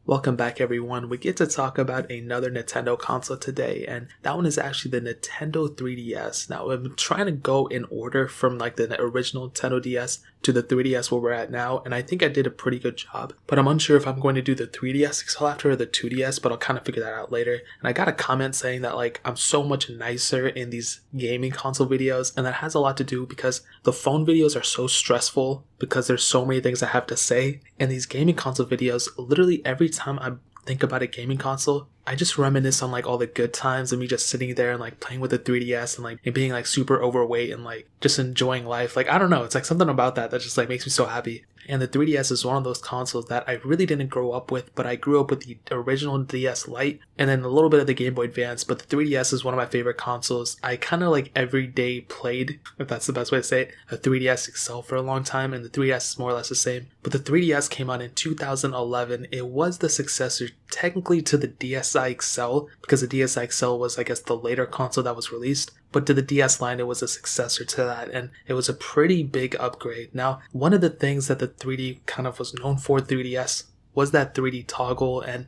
Welcome back everyone. We get to talk about another Nintendo console today, and that one is actually the Nintendo 3DS. Now I'm trying to go in order from like the original Nintendo DS to the 3DS where we're at now, and I think I did a pretty good job. But I'm unsure if I'm going to do the 3DS XL after or the 2DS, but I'll kind of figure that out later. And I got a comment saying that like I'm so much nicer in these gaming console videos, and that has a lot to do because the phone videos are so stressful because there's so many things I have to say. And these gaming console videos, literally every time I think about a gaming console, I just reminisce on like all the good times of me just sitting there and like playing with the 3DS and like and being like super overweight and like just enjoying life. Like I don't know, it's like something about that just like makes me so happy. And the 3DS is one of those consoles that I really didn't grow up with, but I grew up with the original DS Lite and then a little bit of the Game Boy Advance, but the 3DS is one of my favorite consoles. I kind of like every day played, if that's the best way to say it, a 3DS XL for a long time, and the 3DS is more or less the same. But the 3DS came out in 2011. It was the successor technically to the DSi XL because the DSi XL was, I guess, the later console that was released. But to the DS line, it was a successor to that, and it was a pretty big upgrade. Now, one of the things that the 3D kind of was known for, 3DS, was that 3D toggle, and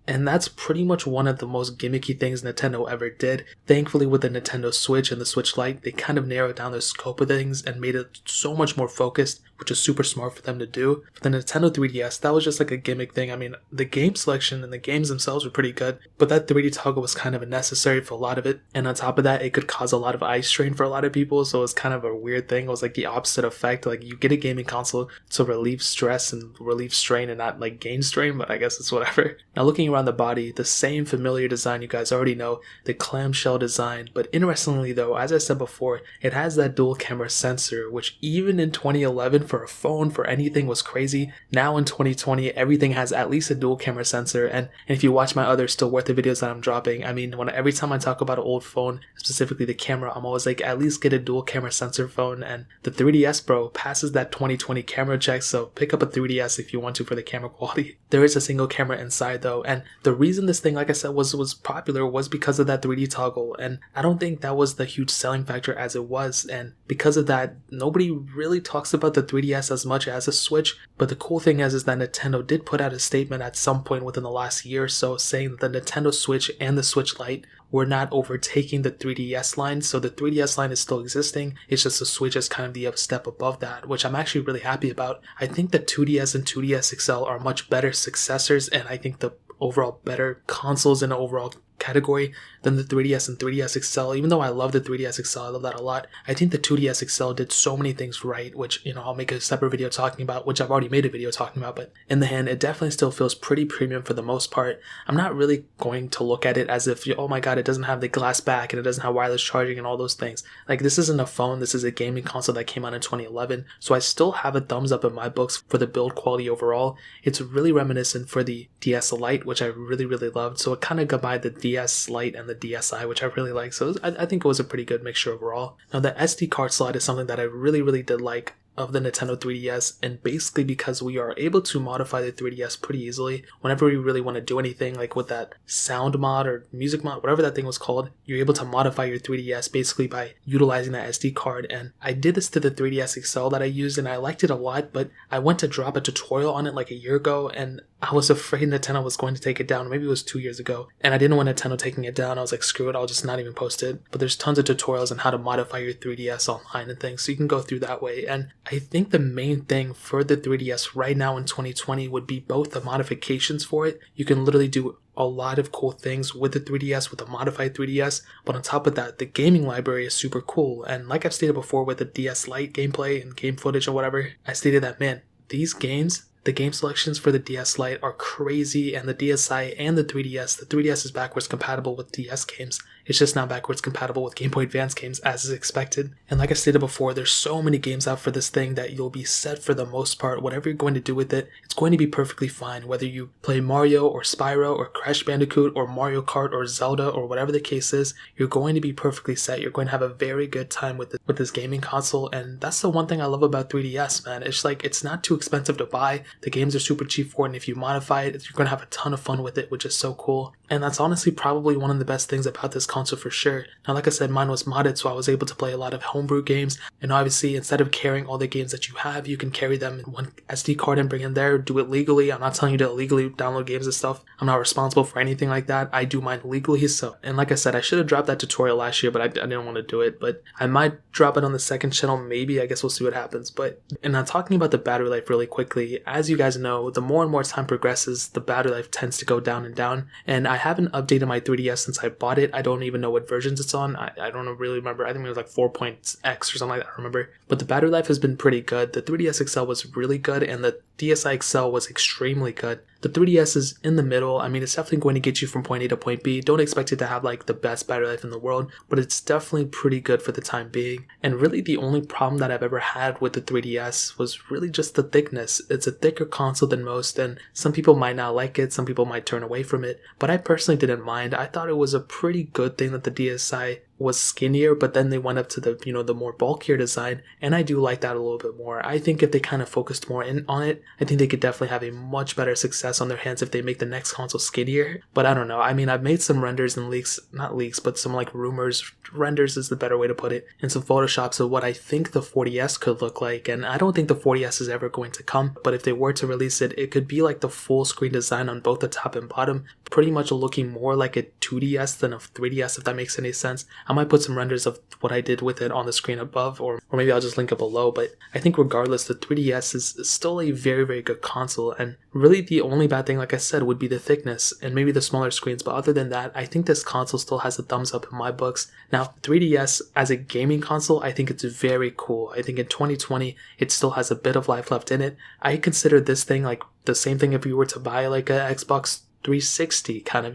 that's pretty much one of the most gimmicky things Nintendo ever did. Thankfully, with the Nintendo Switch and the Switch Lite, they kind of narrowed down the scope of things and made it so much more focused, which is super smart for them to do. But the Nintendo 3DS, that was just like a gimmick thing. I mean, the game selection and the games themselves were pretty good, but that 3D toggle was kind of unnecessary for a lot of it. And on top of that, it could cause a lot of eye strain for a lot of people, so it was kind of a weird thing. It was like the opposite effect. Like, you get a gaming console to relieve stress and relieve strain and not like gain strain, but I guess it's whatever. Now, looking around the body, the same familiar design you guys already know, the clamshell design. But interestingly though, as I said before, it has that dual camera sensor, which even in 2011 for a phone, for anything, was crazy. Now in 2020, everything has at least a dual camera sensor. And if you watch my other still worth the videos that I'm dropping, I mean, every time I talk about an old phone, specifically the camera, I'm always like, at least get a dual camera sensor phone. And the 3DS, bro, passes that 2020 camera check, so pick up a 3DS if you want to for the camera quality. There is a single camera inside though, and the reason this thing, like I said, was popular was because of that 3D toggle, and I don't think that was the huge selling factor as it was, and because of that, nobody really talks about the 3DS as much as a Switch. But the cool thing is that Nintendo did put out a statement at some point within the last year or so saying that the Nintendo Switch and the Switch Lite were not overtaking the 3DS line, so the 3DS line is still existing. It's just the Switch is kind of the step above that, which I'm actually really happy about. I think the 2DS and 2DS XL are much better successors, and I think the overall better consoles in the overall category than the 3DS and 3DS XL. Even though I love the 3DS XL, I love that a lot, I think the 2DS XL did so many things right, which, I'll make a separate video talking about, which I've already made a video talking about, but in the hand, it definitely still feels pretty premium for the most part. I'm not really going to look at it as if, oh my god, it doesn't have the glass back and it doesn't have wireless charging and all those things. Like, this isn't a phone, this is a gaming console that came out in 2011, so I still have a thumbs up in my books for the build quality overall. It's really reminiscent for the DS Lite, which I really, really loved, so it kind of combined the DS Lite and the DSi, which I really like. So I think it was a pretty good mixture overall. Now, the SD card slot is something that I really, really did like of the Nintendo 3DS, and basically because we are able to modify the 3DS pretty easily whenever we really want to do anything, like with that sound mod or music mod, whatever that thing was called, you're able to modify your 3DS basically by utilizing that SD card. And I did this to the 3DS XL that I used, and I liked it a lot, but I went to drop a tutorial on it like a year ago, and I was afraid Nintendo was going to take it down. Maybe it was 2 years ago, and I didn't want Nintendo taking it down. I was like, screw it, I'll just not even post it. But there's tons of tutorials on how to modify your 3DS online and things, so you can go through that way. And I think the main thing for the 3DS right now in 2020 would be both the modifications for it. You can literally do a lot of cool things with the 3DS, with a modified 3DS, but on top of that, the gaming library is super cool. And like I've stated before with the DS Lite gameplay and game footage or whatever, I stated that, man, these games, the game selections for the DS Lite are crazy, and the DSi and the 3DS is backwards compatible with DS games. It's just not backwards compatible with Game Boy Advance games as is expected. And like I stated before, there's so many games out for this thing that you'll be set for the most part. Whatever you're going to do with it, it's going to be perfectly fine. Whether you play Mario or Spyro or Crash Bandicoot or Mario Kart or Zelda or whatever the case is, you're going to be perfectly set. You're going to have a very good time with this gaming console, and that's the one thing I love about 3DS, man. It's like, it's not too expensive to buy. The games are super cheap for it, and if you modify it, you're going to have a ton of fun with it, which is so cool. And that's honestly probably one of the best things about this console for sure. Now, like I said, mine was modded, so I was able to play a lot of homebrew games. And obviously, instead of carrying all the games that you have, you can carry them in one SD card and bring them there. Do it legally. I'm not telling you to illegally download games and stuff. I'm not responsible for anything like that. I do mine legally. So, and like I said, I should have dropped that tutorial last year, but I didn't want to do it. But I might drop it on the second channel, maybe. I guess we'll see what happens. But, and I'm talking about the battery life really quickly. As you guys know, the more and more time progresses, the battery life tends to go down and down. And I haven't updated my 3DS since I bought it. I don't even know what versions it's on. I don't really remember. I think it was like 4.x or something like that, I remember. But the battery life has been pretty good. The 3DS XL was really good, and the DSi XL was extremely good. The 3DS is in the middle. I mean, it's definitely going to get you from point A to point B. Don't expect it to have like the best battery life in the world, but it's definitely pretty good for the time being. And really the only problem that I've ever had with the 3DS was really just the thickness. It's a thicker console than most, and some people might not like it, some people might turn away from it, but I personally didn't mind. I thought it was a pretty good thing that the DSi was skinnier, but then they went up to the, the more bulkier design, and I do like that a little bit more. I think if they kind of focused more in on it, I think they could definitely have a much better success on their hands if they make the next console skinnier. But I don't know. I mean, I've made some renders and leaks, not leaks, but some like rumors, renders is the better way to put it, and some photoshops of what I think the 40S could look like, and I don't think the 40S is ever going to come, but if they were to release it, it could be like the full screen design on both the top and bottom, pretty much looking more like a 2DS than a 3DS, if that makes any sense. I might put some renders of what I did with it on the screen above, or maybe I'll just link it below, but I think regardless, the 3DS is still a very, very good console, and really the only bad thing, like I said, would be the thickness and maybe the smaller screens, but other than that, I think this console still has a thumbs up in my books. Now, 3DS as a gaming console, I think it's very cool. I think in 2020, it still has a bit of life left in it. I consider this thing like the same thing if you were to buy like a Xbox 360 kind of,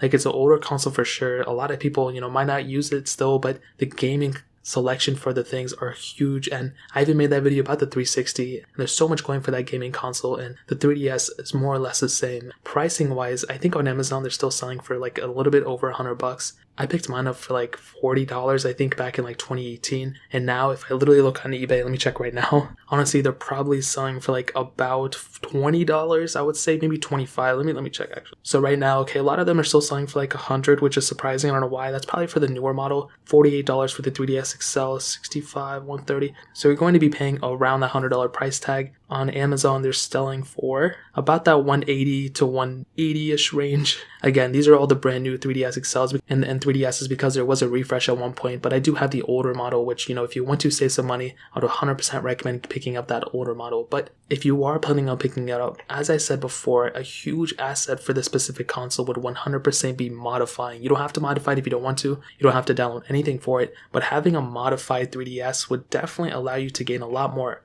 like it's an older console for sure. A lot of people, might not use it still, but the gaming selection for the things are huge, and I even made that video about the 360, and there's so much going for that gaming console, and the 3DS is more or less the same. Pricing wise, I think on Amazon they're still selling for like a little bit over $100. I picked mine up for like $40, I think, back in like 2018. And now if I literally look on eBay, let me check right now. Honestly, they're probably selling for like about $20, I would say, maybe 25. Let me check actually. So right now, okay, a lot of them are still selling for like 100, which is surprising. I don't know why. That's probably for the newer model. $48 for the 3DS XL, 65, 130. So you're going to be paying around the $100 price tag. On Amazon, they're selling for about that 180 to 180-ish range. Again, these are all the brand new 3DS XLs and 3DSs because there was a refresh at one point, but I do have the older model, which, if you want to save some money, I would 100% recommend picking up that older model. But if you are planning on picking it up, as I said before, a huge asset for this specific console would 100% be modifying. You don't have to modify it if you don't want to. You don't have to download anything for it, but having a modified 3DS would definitely allow you to gain a lot more,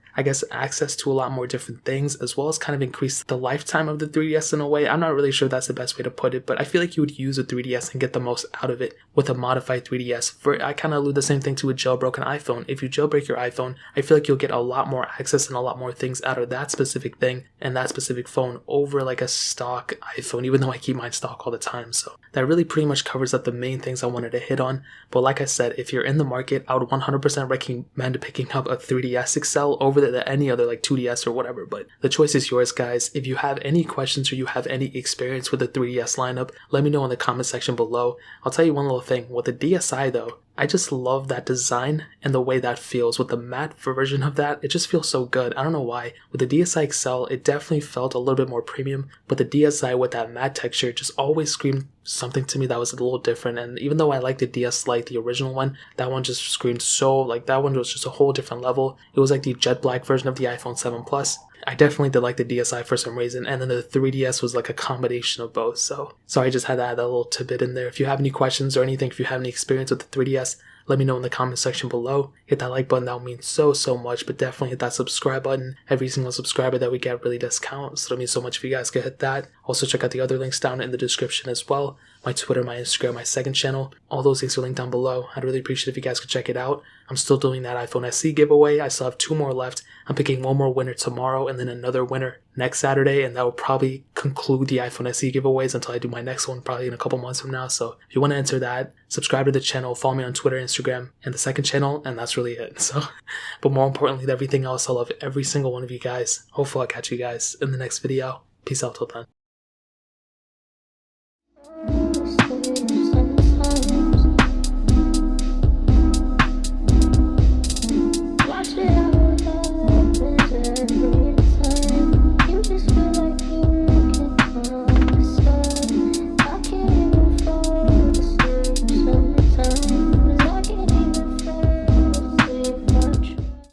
access to a lot more different things, as well as kind of increase the lifetime of the 3DS in a way. I'm not really sure that's the best way to put it, but I feel like you would use a 3DS and get the most out of it with a modified 3DS. I kind of do the same thing to a jailbroken iPhone. If you jailbreak your iPhone, I feel like you'll get a lot more access and a lot more things out of that specific thing and that specific phone over like a stock iPhone, even though I keep mine stock all the time. So that really pretty much covers up the main things I wanted to hit on. But like I said, if you're in the market, I would 100% recommend picking up a 3DS XL over any other like 2DS or whatever, but the choice is yours, guys. If you have any questions or you have any experience with the 3DS lineup, let me know in the comment section below. I'll tell you one little thing. With the DSi though, I just love that design and the way that feels. With the matte version of that, it just feels so good. I don't know why. With the DSi XL, it definitely felt a little bit more premium, but the DSi with that matte texture just always screamed something to me that was a little different. And even though I like the DS Lite, the original one, that one just screamed so, like that one was just a whole different level. It was like the jet black version of the iPhone 7 Plus. I definitely did like the DSi for some reason, and then the 3DS was like a combination of both. So I just had to add that little tidbit in there. If you have any questions or anything, if you have any experience with the 3DS, let me know in the comment section below. Hit that like button, that would mean so much, but definitely hit that subscribe button. Every single subscriber that we get really does count, so it means so much if you guys could hit that. Also check out the other links down in the description as well. My Twitter, my Instagram, my second channel, all those links are linked down below. I'd really appreciate if you guys could check it out. I'm still doing that iPhone SE giveaway. I still have 2 more left. I'm picking one more winner tomorrow and then another winner next Saturday, and that will probably conclude the iPhone SE giveaways until I do my next one probably in a couple months from now. So if you want to enter that, subscribe to the channel, follow me on Twitter, Instagram, and the second channel, and that's really it. So, but more importantly than everything else, I love every single one of you guys. Hopefully I'll catch you guys in the next video. Peace out till then.